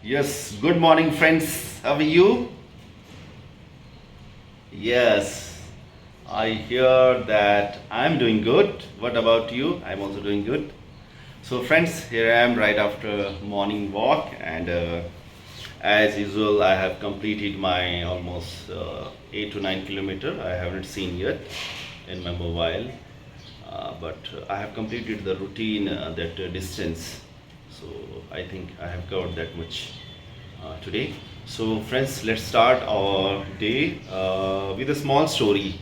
Yes, good morning, friends. How are you? Yes, I hear that I'm doing good. What about you? I'm also doing good. So, friends, here I am right after morning walk, and as usual, I have completed my almost 8 to 9 kilometer. I haven't seen yet in my mobile, but I have completed the routine that distance. So, I think I have covered that much today. So, friends, let's start our day with a small story.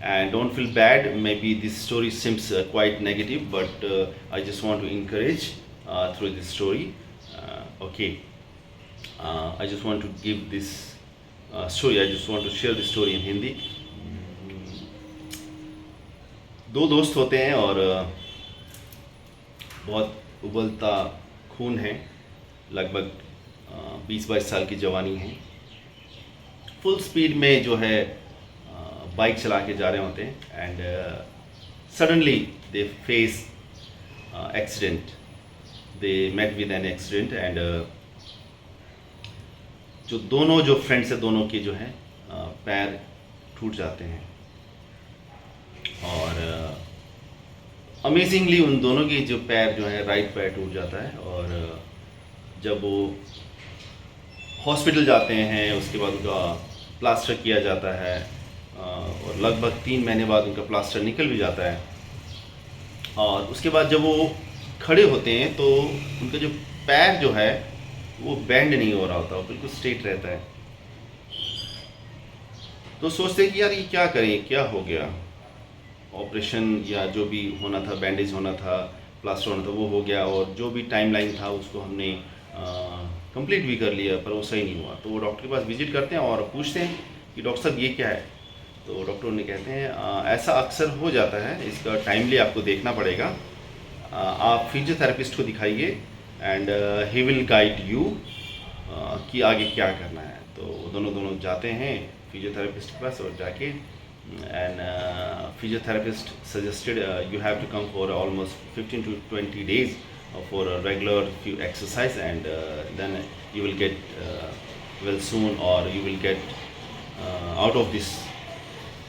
And don't feel bad, maybe this story seems quite negative, but I just want to encourage through this story. Okay, I just want to give this story, I just want to share this story in Hindi. दो दोस्त होते हैं और बहुत उबलता खून है, लगभग 20-22 साल की जवानी है। फुल स्पीड में जो है बाइक चला के जा रहे होते हैं and suddenly they face accident, they met with an accident एंड जो फ्रेंड्स है दोनों के जो है पैर टूट जाते हैं और अमेजिंगली उन दोनों की जो पैर जो है राइट पैर टूट जाता है और जब वो हॉस्पिटल जाते हैं उसके बाद उनका प्लास्टर किया जाता है और लगभग 3 महीने बाद उनका प्लास्टर निकल भी जाता है और उसके बाद जब वो खड़े होते हैं तो उनका जो पैर जो है वो बेंड नहीं हो रहा होता, वो बिल्कुल स्ट्रेट रहता है। तो सोचते हैं कि यार ये क्या करें, क्या हो गया। ऑपरेशन या जो भी होना था, बैंडेज होना था, प्लास्टर होना था, वो हो गया और जो भी टाइमलाइन था उसको हमने कंप्लीट भी कर लिया, पर वो सही नहीं हुआ। तो वो डॉक्टर के पास विजिट करते हैं और पूछते हैं कि डॉक्टर साहब ये क्या है। तो डॉक्टर उन्हें कहते हैं ऐसा अक्सर हो जाता है, इसका टाइमली आपको देखना पड़ेगा। आप फिजियोथेरेपिस्ट को दिखाइए and he will guide you कि आगे क्या करना है। तो दोनों जाते हैं फिजियोथेरेपिस्ट के पास और जाके and physiotherapist suggested you have to come for almost 15 to 20 days for a regular few exercise and then you will get well soon or you will get out of this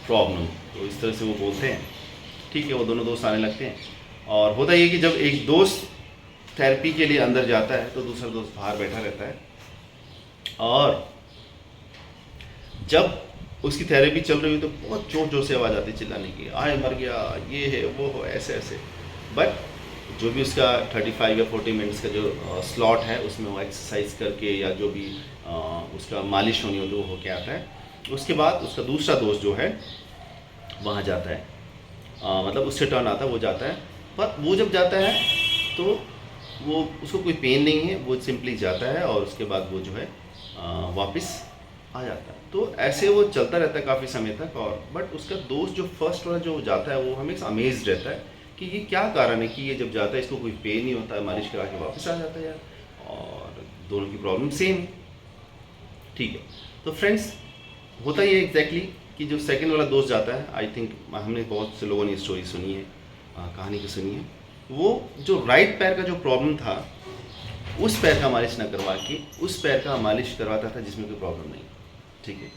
problem। तो इस तरह से वो बोलते हैं। ठीक है, वो दोनों दोस्त आने लगते हैं और होता ये कि जब एक दोस्त थेरेपी के लिए अंदर जाता है तो दूसरा दोस्त बाहर बैठा रहता है और जब उसकी थेरेपी चल रही हुई तो बहुत जोर जोर से आवाज़ आती है चिल्लाने की, आए मर गया, ये है वो हो, ऐसे ऐसे। बट जो भी उसका 35 या 40 मिनट्स का जो स्लॉट है उसमें वो एक्सरसाइज करके या जो भी उसका मालिश होनी होती है वो होके आता है। उसके बाद उसका दूसरा दोस्त जो है वहाँ जाता है, मतलब उससे टर्न आता है, वो जाता है। पर वो जब जाता है तो वो उसको कोई पेन नहीं है, वो सिंपली जाता है और उसके बाद वो जो है वापस आ जाता है। तो ऐसे वो चलता रहता है काफ़ी समय तक। और बट उसका दोस्त जो फर्स्ट वाला जो जाता है वो हमेशा अमेज रहता है कि ये क्या कारण है कि ये जब जाता है इसको कोई पेन नहीं होता है, मालिश करा के वापस आ जाता है यार, और दोनों की प्रॉब्लम सेम। ठीक है, तो फ्रेंड्स होता ही है एग्जैक्टली कि जो सेकंड वाला दोस्त जाता है, आई थिंक हमने बहुत से लोगों ने स्टोरी सुनी है, कहानी की सुनी है। वो जो राइट पैर का जो प्रॉब्लम था उस पैर का मालिश ना करवा के उस पैर का मालिश करवाता था जिसमें कोई प्रॉब्लम नहीं। ठीक है,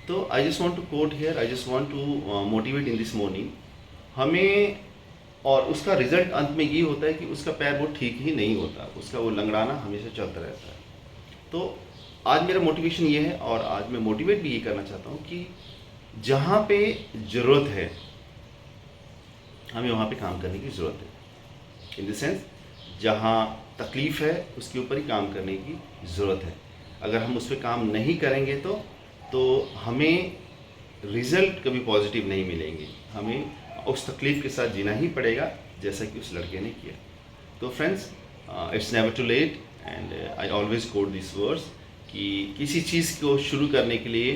तो I just want to quote here, I just want to motivate in this morning हमें। और उसका रिजल्ट अंत में ये होता है कि उसका पैर वो ठीक ही नहीं होता, उसका वो लंगड़ाना हमेशा चलता रहता है। तो आज मेरा मोटिवेशन ये है और आज मैं मोटिवेट भी ये करना चाहता हूँ कि जहाँ पे ज़रूरत है हमें वहाँ पे काम करने की ज़रूरत है। इन द सेंस जहाँ तकलीफ़ है उसके ऊपर ही काम करने की ज़रूरत है। अगर हम उस पर काम नहीं करेंगे तो हमें रिज़ल्ट कभी पॉजिटिव नहीं मिलेंगे, हमें उस तकलीफ़ के साथ जीना ही पड़ेगा जैसा कि उस लड़के ने किया। तो friends, it's never too late and I always quote this words कि किसी चीज़ को शुरू करने के लिए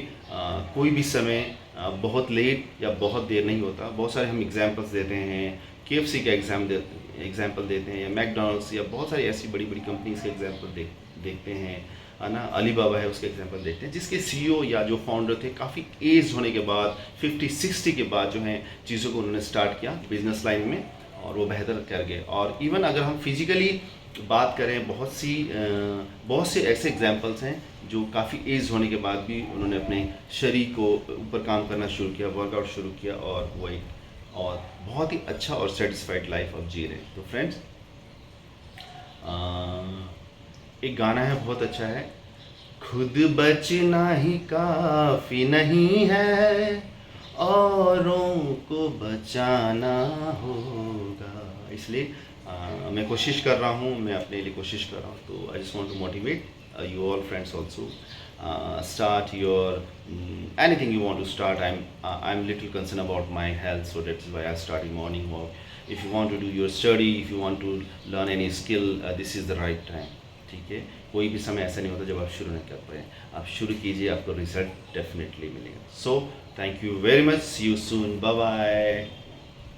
कोई भी समय बहुत लेट या बहुत देर नहीं होता। बहुत सारे हम एग्जांपल्स देते हैं, KFC का एग्जाम्पल देते हैं या मैकडोनल्ड्स या बहुत सारी ऐसी बड़ी बड़ी कंपनीज का एग्जाम्पल देखते हैं, है ना। अलीबाबा है, उसका एग्जांपल देखते हैं जिसके CEO या जो फाउंडर थे काफ़ी एज होने के बाद 50-60 के बाद जो है चीज़ों को उन्होंने स्टार्ट किया बिजनेस लाइन में और वो बेहतर कर गए। और इवन अगर हम फिजिकली बात करें, बहुत से ऐसे एग्जांपल्स हैं जो काफ़ी एज होने के बाद भी उन्होंने अपने शरीर को ऊपर काम करना शुरू किया, वर्कआउट शुरू किया, और वो एक और बहुत ही अच्छा और सेटिस्फाइड लाइफ अब जी रहे हैं। तो फ्रेंड्स, एक गाना है, बहुत अच्छा है, खुद बचना ही काफ़ी नहीं है, औरों को बचाना होगा। इसलिए मैं कोशिश कर रहा हूँ, मैं अपने लिए कोशिश कर रहा हूँ। तो I just want to motivate you all friends also, start your anything you want to start. I'm little concerned about my health, so that's why I started morning walk. If you want to do your study, if you want to learn any skill, this is the right time. ठीक है, कोई भी समय ऐसा नहीं होता जब आप शुरू नहीं कर पाए। आप शुरू कीजिए, आपको रिजल्ट डेफिनेटली मिलेगा। So thank you very much, see you soon, bye bye.